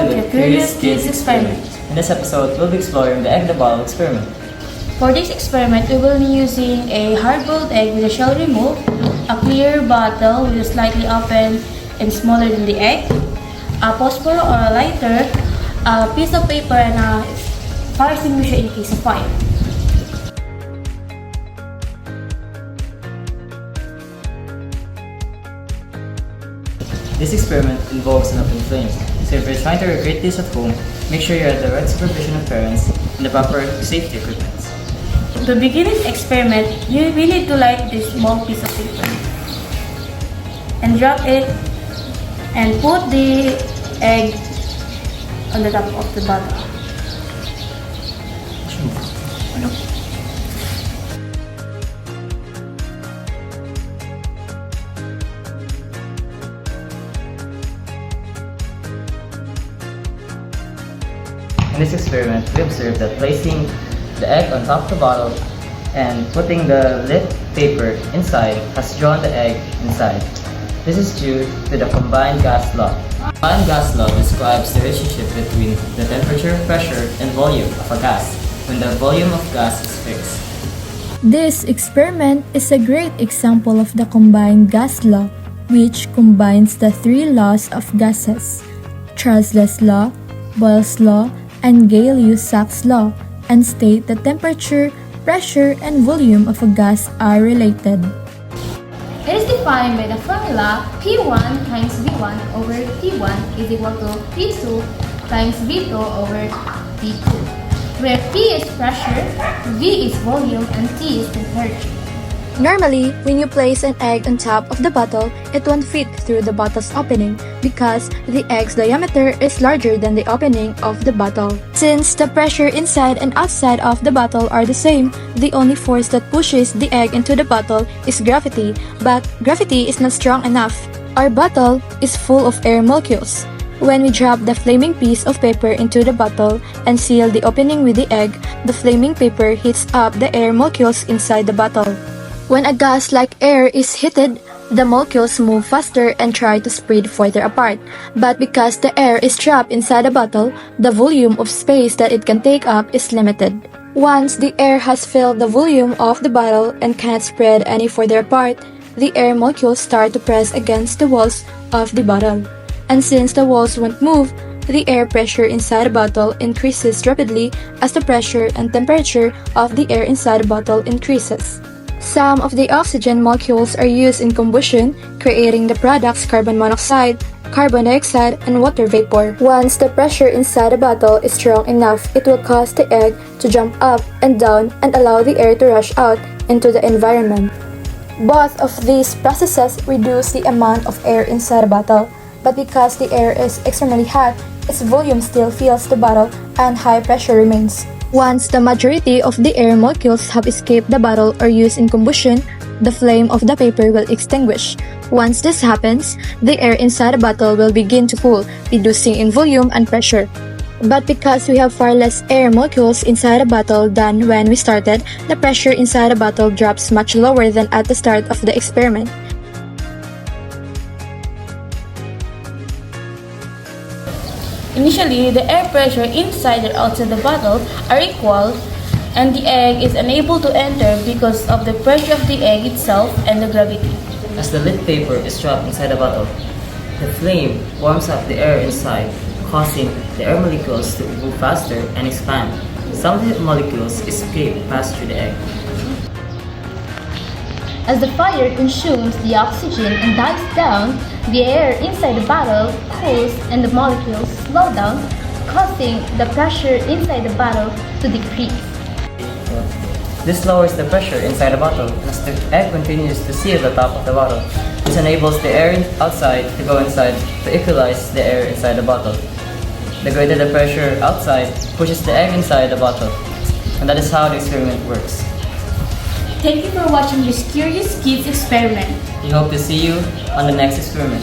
Welcome to the Curious Kids Experiment. In this episode, we'll be exploring the egg the bottle experiment. For this experiment, we will be using a hard-boiled egg with the shell removed, a clear bottle with a slightly open and smaller than the egg, a phosphor or a lighter, a piece of paper, and a fire extinguisher in case of fire. This experiment involves an open flame, so if you're trying to recreate this at home, make sure you have the right supervision of parents and the proper safety equipment. To begin this experiment, we need to light this small piece of paper and drop it and put the egg on the top of the bottle. In this experiment, we observed that placing the egg on top of the bottle and putting the lit paper inside has drawn the egg inside. This is due to the combined gas law. Combined gas law describes the relationship between the temperature, pressure, and volume of a gas when the volume of gas is fixed. This experiment is a great example of the combined gas law, which combines the three laws of gases: Charles' law, Boyle's law, and Gay-Lussac's law, and state that temperature, pressure, and volume of a gas are related. It is defined by the formula P1 times V1 over T1 is equal to P2 times V2 over T2, where P is pressure, V is volume, and T is temperature. Normally, when you place an egg on top of the bottle, it won't fit through the bottle's opening because the egg's diameter is larger than the opening of the bottle. Since the pressure inside and outside of the bottle are the same, the only force that pushes the egg into the bottle is gravity, but gravity is not strong enough. Our bottle is full of air molecules. When we drop the flaming piece of paper into the bottle and seal the opening with the egg, the flaming paper heats up the air molecules inside the bottle. When a gas like air is heated, the molecules move faster and try to spread further apart. But because the air is trapped inside the bottle, the volume of space that it can take up is limited. Once the air has filled the volume of the bottle and cannot spread any further apart, the air molecules start to press against the walls of the bottle. And since the walls won't move, the air pressure inside the bottle increases rapidly as the pressure and temperature of the air inside the bottle increases. Some of the oxygen molecules are used in combustion, creating the products carbon monoxide, carbon dioxide, and water vapor. Once the pressure inside the bottle is strong enough, it will cause the egg to jump up and down and allow the air to rush out into the environment. Both of these processes reduce the amount of air inside the bottle, but because the air is extremely hot, its volume still fills the bottle and high pressure remains. Once the majority of the air molecules have escaped the bottle or used in combustion, the flame of the paper will extinguish. Once this happens, the air inside the bottle will begin to cool, reducing in volume and pressure. But because we have far less air molecules inside the bottle than when we started, the pressure inside the bottle drops much lower than at the start of the experiment. Initially, the air pressure inside and outside the bottle are equal, and the egg is unable to enter because of the pressure of the egg itself and the gravity. As the lit paper is trapped inside the bottle, the flame warms up the air inside, causing the air molecules to move faster and expand. Some of the molecules escape past through the egg. As the fire consumes the oxygen and dies down, the air inside the bottle cools and the molecules slow down, causing the pressure inside the bottle to decrease. This lowers the pressure inside the bottle as the egg continues to seal the top of the bottle. This enables the air outside to go inside to equalize the air inside the bottle. The greater the pressure outside pushes the egg inside the bottle, and that is how the experiment works. Thank you for watching this Curious Kids Experiment. We hope to see you on the next experiment.